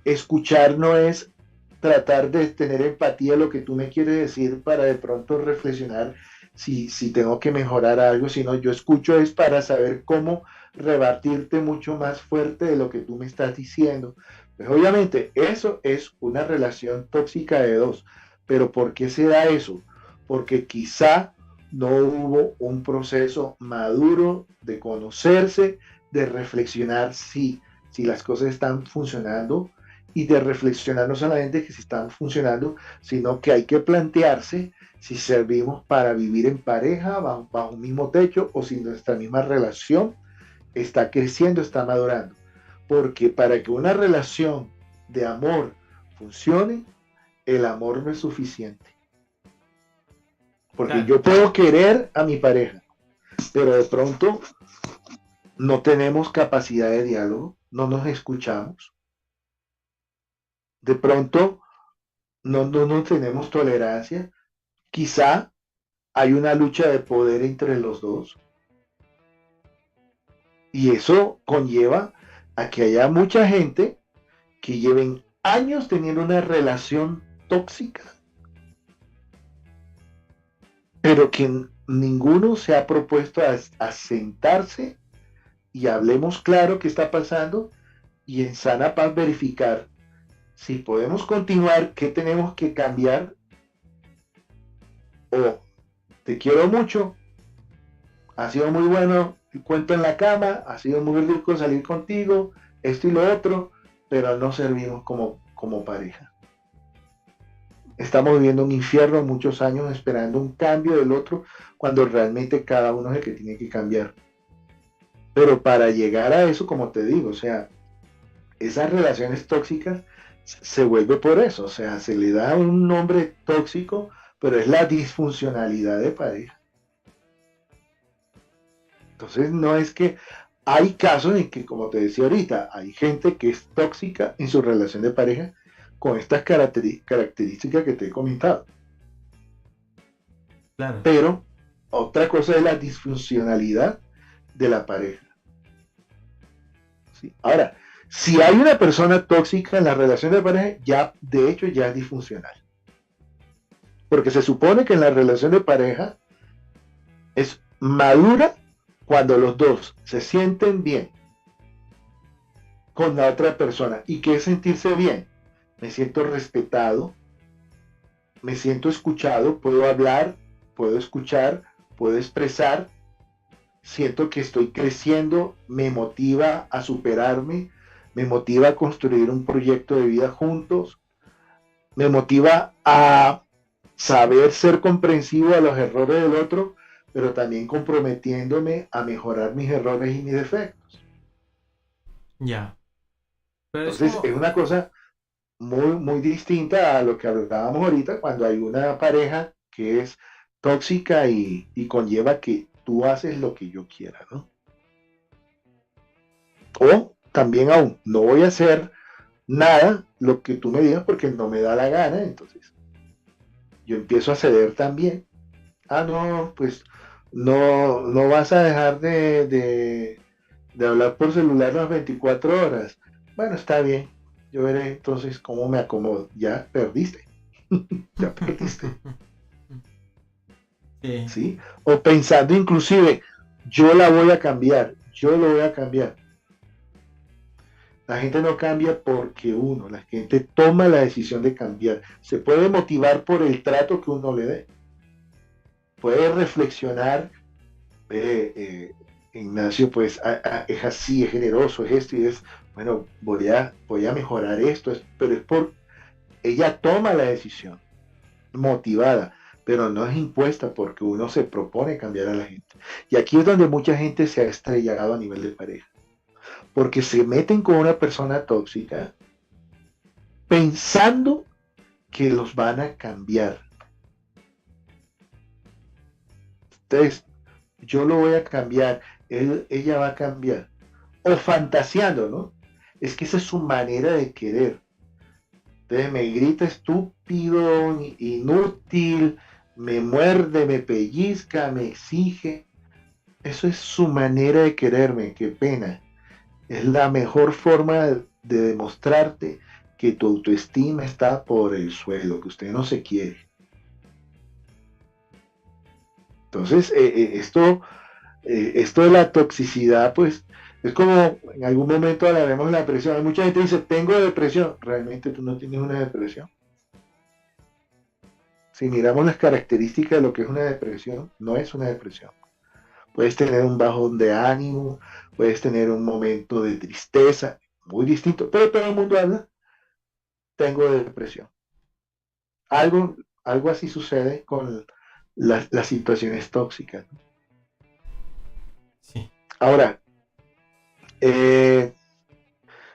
Escuchar no es tratar de tener empatía de lo que tú me quieres decir para de pronto reflexionar si tengo que mejorar algo, sino yo escucho es para saber cómo rebatirte mucho más fuerte de lo que tú me estás diciendo. Pues obviamente eso es una relación tóxica de dos, pero ¿por qué se da eso? Porque quizá no hubo un proceso maduro de conocerse, de reflexionar si las cosas están funcionando y de reflexionar no solamente que si están funcionando, sino que hay que plantearse si servimos para vivir en pareja, bajo un mismo techo, o si nuestra misma relación está creciendo, está madurando. Porque para que una relación de amor funcione, el amor no es suficiente. Porque Claro. yo puedo querer a mi pareja, pero de pronto no tenemos capacidad de diálogo, no nos escuchamos. De pronto no tenemos tolerancia. Quizá hay una lucha de poder entre los dos. Y eso conlleva a que haya mucha gente que lleven años teniendo una relación tóxica, pero que ninguno se ha propuesto a sentarse y hablemos claro qué está pasando y en sana paz verificar si podemos continuar, qué tenemos que cambiar, o te quiero mucho, ha sido muy bueno el cuento en la cama, ha sido muy rico salir contigo, esto y lo otro, pero no servimos como pareja. Estamos viviendo un infierno muchos años esperando un cambio del otro cuando realmente cada uno es el que tiene que cambiar. Pero para llegar a eso, como te digo, o sea, esas relaciones tóxicas se vuelve por eso, o sea, se le da un nombre tóxico, pero es la disfuncionalidad de pareja. Entonces no es que hay casos en que, como te decía ahorita, hay gente que es tóxica en su relación de pareja con estas características que te he comentado. Claro. Pero otra cosa es la disfuncionalidad de la pareja. ¿Sí? Ahora, si hay una persona tóxica en la relación de pareja, ya de hecho ya es disfuncional. Porque se supone que en la relación de pareja es madura cuando los dos se sienten bien con la otra persona. ¿Y qué es sentirse bien? Me siento respetado, me siento escuchado, puedo hablar, puedo escuchar, puedo expresar, siento que estoy creciendo, me motiva a superarme, me motiva a construir un proyecto de vida juntos, me motiva a saber ser comprensivo a los errores del otro, pero también comprometiéndome a mejorar mis errores y mis defectos. Ya. Pero es Entonces como, es una cosa muy distinta a lo que hablábamos ahorita cuando hay una pareja que es tóxica y conlleva que tú haces lo que yo quiera, ¿no? O también aún, no voy a hacer nada lo que tú me digas porque no me da la gana, entonces yo empiezo a ceder también. Ah, no, pues no vas a dejar de hablar por celular las 24 horas. Bueno, está bien, yo veré entonces cómo me acomodo. Ya perdiste, ya perdiste. sí, ¿Sí? O pensando inclusive, yo la voy a cambiar, yo lo voy a cambiar. La gente no cambia porque uno, la gente toma la decisión de cambiar. Se puede motivar por el trato que uno le dé. Puede reflexionar, Ignacio, pues es así, es generoso, es esto y es, bueno, voy a mejorar esto, pero es por, ella toma la decisión, motivada, pero no es impuesta porque uno se propone cambiar a la gente. Y aquí es donde mucha gente se ha estrellado a nivel de pareja, porque se meten con una persona tóxica pensando que los van a cambiar. Entonces, yo lo voy a cambiar, ella va a cambiar. O fantaseando, ¿no? Es que esa es su manera de querer. Entonces me grita estúpido, inútil, me muerde, me pellizca, me exige. Eso es su manera de quererme, qué pena. Es la mejor forma de demostrarte que tu autoestima está por el suelo, que usted no se quiere. Entonces, esto de la toxicidad, pues, es como en algún momento hablaremos de la depresión. Hay mucha gente que dice, tengo depresión. Realmente tú no tienes una depresión. Si miramos las características de lo que es una depresión, no es una depresión. Puedes tener un bajón de ánimo, puedes tener un momento de tristeza, muy distinto, pero todo el mundo habla, tengo depresión. Algo así sucede con las situaciones tóxicas. Sí. Ahora,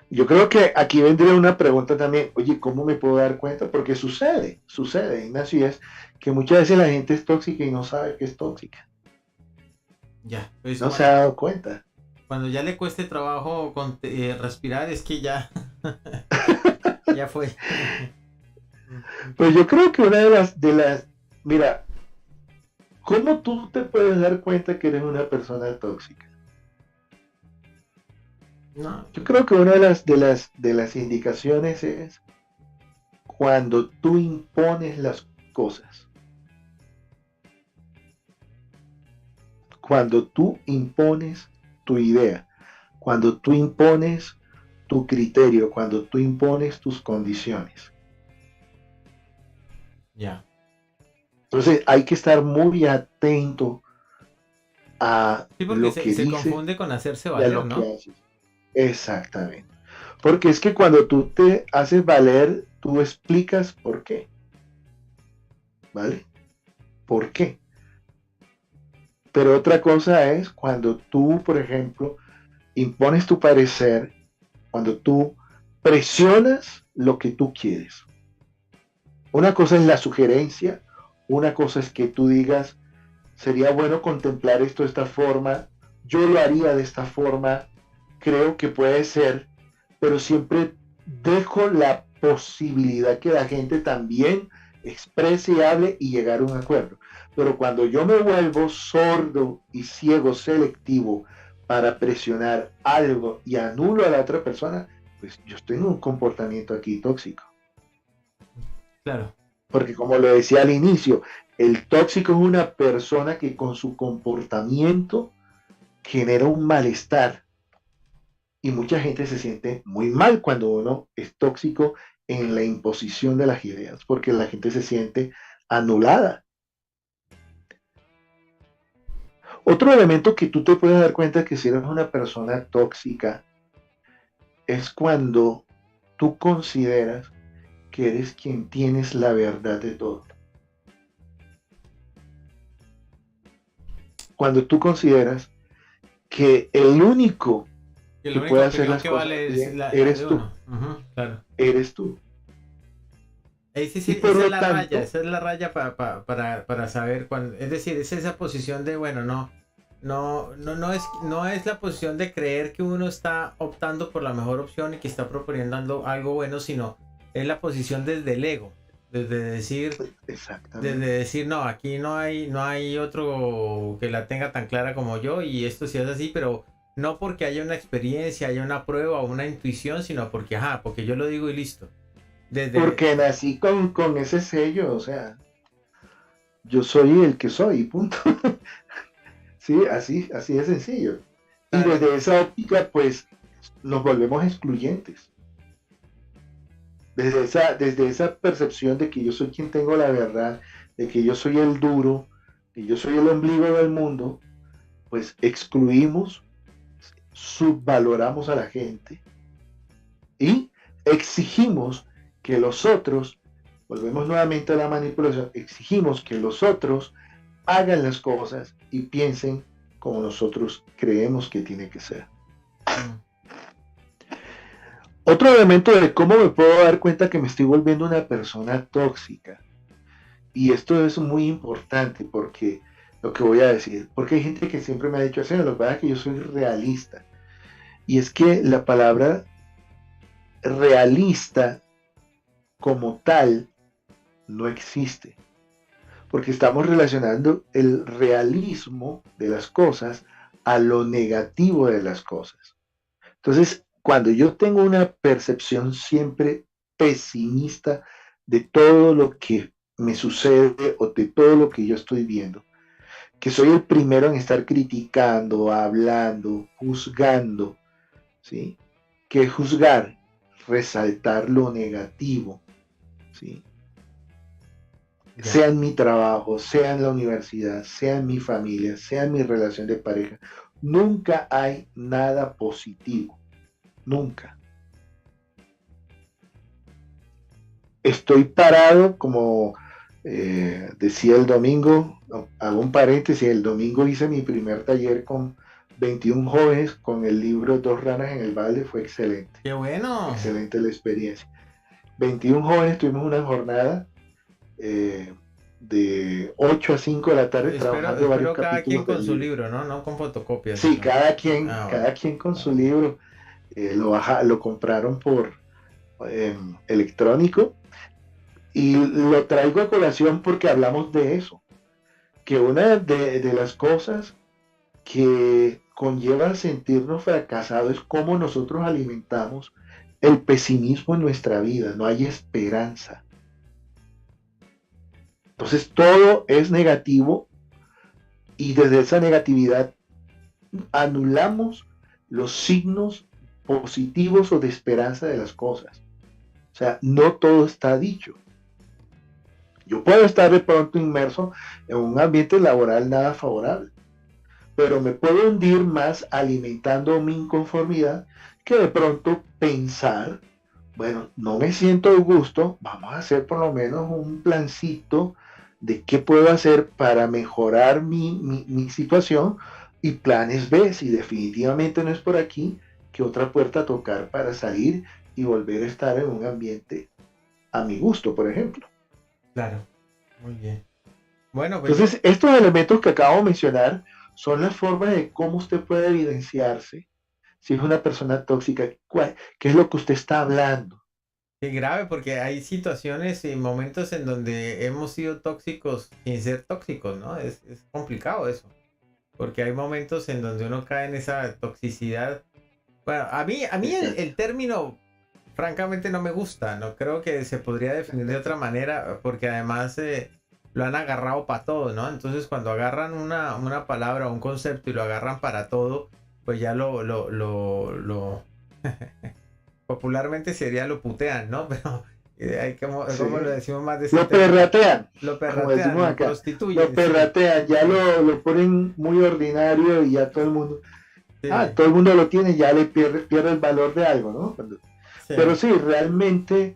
yo creo que aquí vendría una pregunta también, oye, ¿cómo me puedo dar cuenta? Porque sucede, Ignacio, y es que muchas veces la gente es tóxica y no sabe que es tóxica. Ya, pues No se ha dado cuenta. Cuando ya le cueste trabajo respirar, es que ya, ya fue. Pues yo creo que una mira, ¿cómo tú te puedes dar cuenta que eres una persona tóxica? No. Yo creo que una de las indicaciones es cuando tú impones las cosas. Cuando tú impones tu idea, cuando tú impones tu criterio, cuando tú impones tus condiciones. Ya. Entonces hay que estar muy atento a Sí, porque lo que se dices confunde con hacerse y a valer, lo ¿no? que haces. Exactamente. Porque es que cuando tú te haces valer, tú explicas por qué. ¿Vale? ¿Por qué? Pero otra cosa es cuando tú, por ejemplo, impones tu parecer, cuando tú presionas lo que tú quieres. Una cosa es la sugerencia, una cosa es que tú digas, sería bueno contemplar esto de esta forma, yo lo haría de esta forma, creo que puede ser, pero siempre dejo la posibilidad que la gente también exprese y hable y llegar a un acuerdo. Pero cuando yo me vuelvo sordo y ciego selectivo para presionar algo y anulo a la otra persona, pues yo estoy en un comportamiento aquí tóxico. Claro. Porque como lo decía al inicio, el tóxico es una persona que con su comportamiento genera un malestar. Y mucha gente se siente muy mal cuando uno es tóxico en la imposición de las ideas, porque la gente se siente anulada. Otro elemento que tú te puedes dar cuenta que si eres una persona tóxica es cuando tú consideras que eres quien tienes la verdad de todo. Cuando tú consideras que el único Que que la puede única hacer opinión las que cosas vale es bien la de eres tú. uno. Claro. Eres tú. Sí, Y sí, por lo esa tanto, es la raya para saber cuándo. Es decir, es esa posición de, bueno, no es la posición de creer que uno está optando por la mejor opción y que está proponiendo algo bueno, sino es la posición desde el ego, desde exactamente. decir, no, aquí no hay otro que la tenga tan clara como yo y esto sí es así, pero no porque haya una experiencia, haya una prueba o una intuición, sino porque, porque yo lo digo y listo. Desde, Porque nací con ese sello, o sea, yo soy el que soy, punto. Sí, así de sencillo. Y desde esa óptica, pues, nos volvemos excluyentes. Desde esa percepción de que yo soy quien tengo la verdad, de que yo soy el duro, que yo soy el ombligo del mundo, pues excluimos, subvaloramos a la gente y exigimos que los otros, volvemos nuevamente a la manipulación, exigimos que los otros hagan las cosas y piensen como nosotros creemos que tiene que ser. Otro elemento de cómo me puedo dar cuenta que me estoy volviendo una persona tóxica, y esto es muy importante porque lo que voy a decir, porque hay gente que siempre me ha dicho así, lo que pasa es que yo soy realista, y es que la palabra realista como tal no existe, porque estamos relacionando el realismo de las cosas a lo negativo de las cosas. Entonces, cuando yo tengo una percepción siempre pesimista de todo lo que me sucede o de todo lo que yo estoy viendo, que soy el primero en estar criticando, hablando, juzgando, ¿sí? Que juzgar, resaltar lo negativo, ¿sí? Sea en mi trabajo, sea en la universidad, sea en mi familia, sea en mi relación de pareja, nunca hay nada positivo. Nunca. Estoy parado, como decía el domingo, hago un paréntesis, el domingo hice mi primer taller con 21 jóvenes con el libro Dos ranas en el balde, fue excelente. ¡Qué bueno! Excelente la experiencia. 21 jóvenes, tuvimos una jornada de 8 a 5 de la tarde trabajando varios capítulos. Cada quien con su libro, ¿no? No con fotocopias. Sí, ¿no? cada quien con su libro. Lo compraron por electrónico y lo traigo a colación porque hablamos de eso, que una de las cosas que conlleva sentirnos fracasados es cómo nosotros alimentamos el pesimismo en nuestra vida, no hay esperanza. Entonces todo es negativo y desde esa negatividad anulamos los signos positivos o de esperanza de las cosas. O sea, no todo está dicho. Yo puedo estar de pronto inmerso en un ambiente laboral nada favorable, pero me puedo hundir más alimentando mi inconformidad que de pronto pensar, bueno, no me siento de gusto, vamos a hacer por lo menos un plancito de qué puedo hacer para mejorar mi situación y planes B, si definitivamente no es por aquí, que otra puerta tocar para salir y volver a estar en un ambiente a mi gusto, por ejemplo. Claro, muy bien. Bueno, pues entonces, estos elementos que acabo de mencionar son las formas de cómo usted puede evidenciarse si es una persona tóxica, qué es lo que usted está hablando. Qué grave, porque hay situaciones y momentos en donde hemos sido tóxicos sin ser tóxicos, ¿no? Es complicado eso, porque hay momentos en donde uno cae en esa toxicidad. Bueno, a mí el término francamente no me gusta, no creo que se podría definir de otra manera, porque además lo han agarrado para todo, ¿no? Entonces cuando agarran una palabra o un concepto y lo agarran para todo, pues ya lo popularmente sería lo putean, ¿no? Pero hay como lo decimos más de lo perratean, lo prostituyen. Lo perratean, ya lo ponen muy ordinario y ya todo el mundo, todo el mundo lo tiene, ya le pierde el valor de algo, ¿no? Pero sí, realmente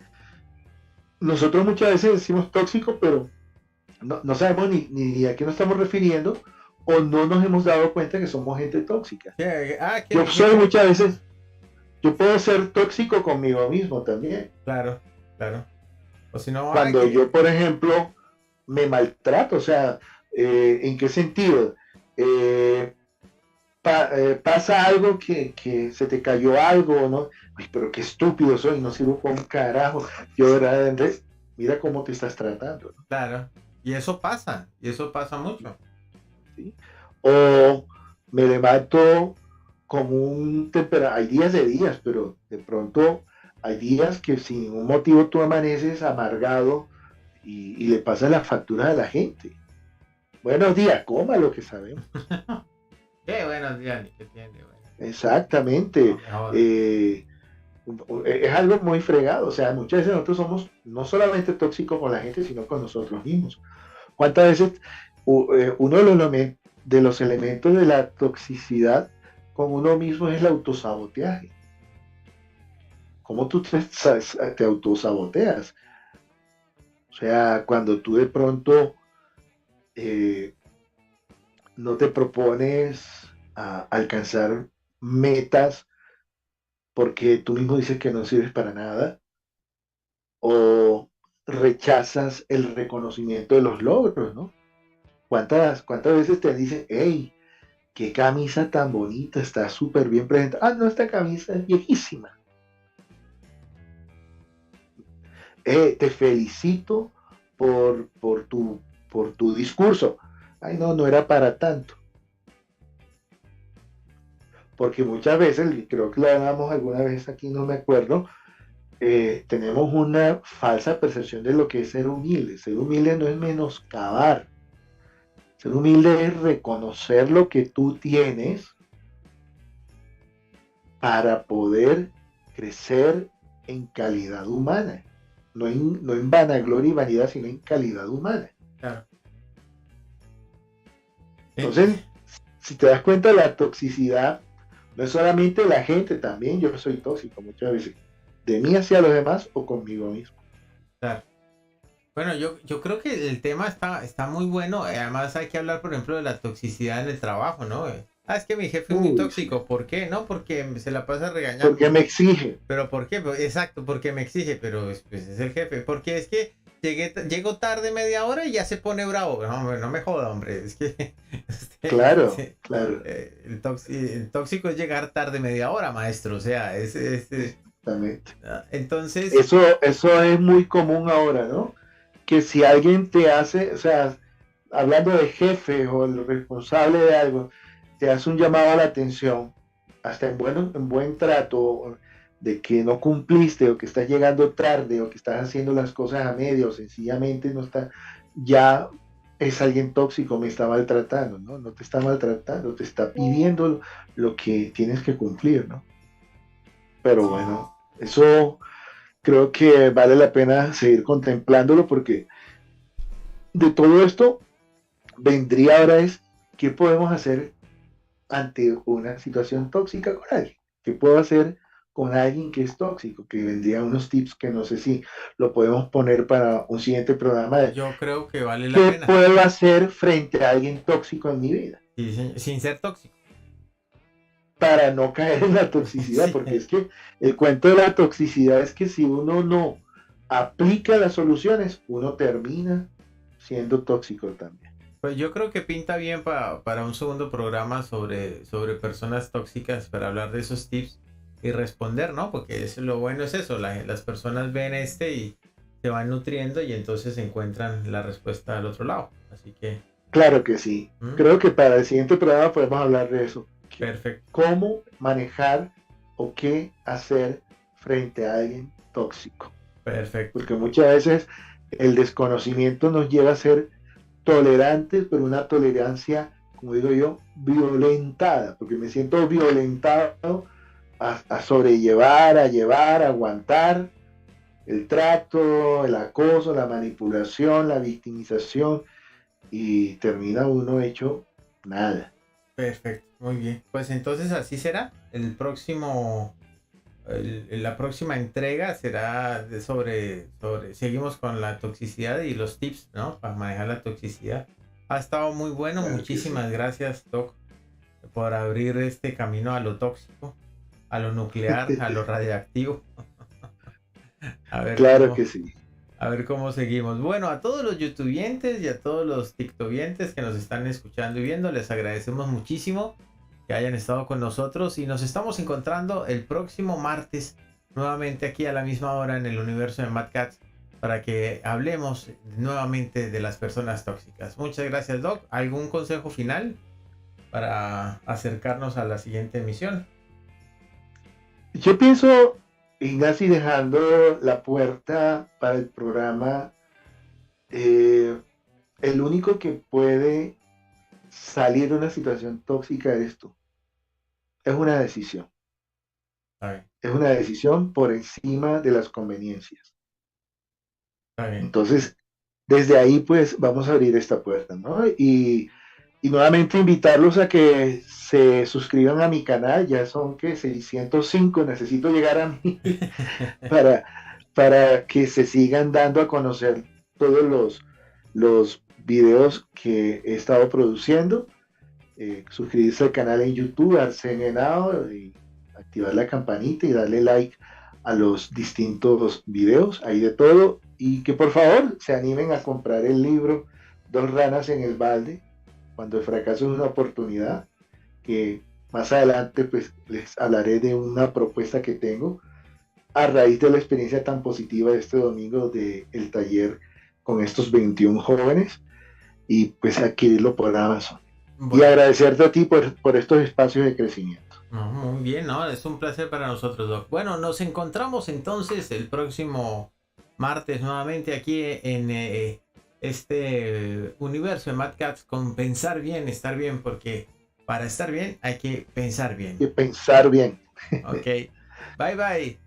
nosotros muchas veces decimos tóxico, pero no sabemos ni a qué nos estamos refiriendo o no nos hemos dado cuenta que somos gente tóxica. Yo soy muchas veces, yo puedo ser tóxico conmigo mismo también. Claro. O si no, cuando yo, por ejemplo, me maltrato, o sea, ¿en qué sentido? Pasa algo que se te cayó algo, ¿no? Ay, pero qué estúpido soy, no sirvo con un carajo. Yo verdaderamente, mira cómo te estás tratando, ¿no? Claro, y eso pasa mucho. ¿Sí? O me levanto como un hay días de días, pero de pronto hay días que sin un motivo tú amaneces amargado y le pasas la factura a la gente. Buenos días, coma lo que sabemos. Qué buenos días, ni qué tiene, exactamente. No, mejor. Eh, es algo muy fregado. O sea, muchas veces nosotros somos no solamente tóxicos con la gente, sino con nosotros mismos. ¿Cuántas veces uno de los elementos de la toxicidad con uno mismo es el autosaboteaje? ¿Cómo tú te autosaboteas? O sea, cuando tú de pronto eh, no te propones a alcanzar metas porque tú mismo dices que no sirves para nada, o rechazas el reconocimiento de los logros, ¿no? ¿Cuántas veces te dicen, hey, qué camisa tan bonita, está súper bien presentada? Ah, no, esta camisa es viejísima. Te felicito por, por, tu, por tu discurso. Ay, no, no era para tanto. Porque muchas veces, y creo que lo hablamos alguna vez aquí, no me acuerdo, tenemos una falsa percepción de lo que es ser humilde. Ser humilde no es menoscabar. Ser humilde es reconocer lo que tú tienes para poder crecer en calidad humana. No en vanagloria y vanidad, sino en calidad humana. Claro. Entonces, si te das cuenta, la toxicidad no es solamente la gente, también yo soy tóxico muchas veces, de mí hacia los demás o conmigo mismo. Claro. Bueno, yo creo que el tema está muy bueno. Además hay que hablar, por ejemplo, de la toxicidad en el trabajo, ¿no? Es que mi jefe es muy Uy, sí. tóxico. ¿Por qué? No, porque se la pasa Porque regañando. me exige. ¿Pero por qué? Exacto, porque me exige, pero pues, es el jefe. Porque es que llego tarde media hora y ya se pone bravo. No, hombre, no me joda, hombre. Es que Claro, claro, el tóxico es llegar tarde media hora, maestro. O sea, exactamente. entonces, Eso es muy común ahora, ¿no? Que si alguien te hace, o sea, hablando de jefe o el responsable de algo, te hace un llamado a la atención, hasta en buen trato, de que no cumpliste o que estás llegando tarde o que estás haciendo las cosas a medio o sencillamente no está, ya es alguien tóxico, me está maltratando, ¿no? No te está maltratando, te está pidiendo lo que tienes que cumplir, ¿no? Pero sí, bueno, eso creo que vale la pena seguir contemplándolo porque de todo esto vendría ahora es qué podemos hacer ante una situación tóxica con alguien. ¿Qué puedo hacer con alguien que es tóxico? Que vendría unos tips que no sé si lo podemos poner para un siguiente programa de yo creo que vale la qué pena. puedo hacer frente a alguien tóxico en mi vida Sin ser tóxico. para no caer en la toxicidad, Sí. porque es que el cuento de la toxicidad es que si uno no aplica las soluciones, uno termina siendo tóxico también. Pues yo creo que pinta bien para un segundo programa sobre personas tóxicas, para hablar de esos tips y responder, ¿no? Porque lo bueno es eso, las personas ven y se van nutriendo y entonces encuentran la respuesta al otro lado. Así que, Claro que sí. ¿mm? Creo que para el siguiente programa podemos hablar de eso. Perfecto, Cómo manejar o qué hacer frente a alguien tóxico. perfecto. Porque muchas veces el desconocimiento nos lleva a ser tolerantes, pero una tolerancia, como digo yo, violentada, porque me siento violentado a sobrellevar, a llevar, a aguantar el trato, el acoso, la manipulación, la victimización, y termina uno hecho nada. Perfecto, muy bien. Pues entonces así será. La próxima entrega será seguimos con la toxicidad y los tips, ¿no? Para manejar la toxicidad. Ha estado muy bueno. Claro que sí. Muchísimas gracias, Doc, por abrir este camino a lo tóxico, a lo nuclear, a lo radiactivo. A ver Claro que cómo, sí. a ver cómo seguimos. Bueno, a todos los youtubientes y a todos los tiktokientes que nos están escuchando y viendo, les agradecemos muchísimo que hayan estado con nosotros y nos estamos encontrando el próximo martes nuevamente aquí a la misma hora en el universo de Mad Cats para que hablemos nuevamente de las personas tóxicas. Muchas gracias, Doc. ¿Algún consejo final para acercarnos a la siguiente emisión? Yo pienso, Ignacy, dejando la puerta para el programa, eh, el único que puede salir de una situación tóxica eres tú. es una decisión. Está bien, Es una decisión por encima de las conveniencias. está bien. Entonces, desde ahí, pues, vamos a abrir esta puerta, ¿no? Y nuevamente invitarlos a que se suscriban a mi canal, ya son que 605, necesito llegar a mí para, para que se sigan dando a conocer todos los videos que he estado produciendo. Suscribirse al canal en YouTube, Arsenio Henao, y activar la campanita y darle like a los distintos videos, hay de todo, y que por favor se animen a comprar el libro Dos ranas en el balde, cuando el fracaso es una oportunidad, que más adelante pues les hablaré de una propuesta que tengo a raíz de la experiencia tan positiva de este domingo del taller con estos 21 jóvenes, y pues adquirirlo por Amazon. Y Bueno, agradecerte a ti por estos espacios de crecimiento. no, muy bien, ¿no? Es un placer para nosotros, Doc. Bueno, nos encontramos entonces el próximo martes nuevamente aquí en este universo de Mad Cats con pensar bien, estar bien, porque para estar bien hay que pensar bien. Y pensar bien. Ok, bye bye.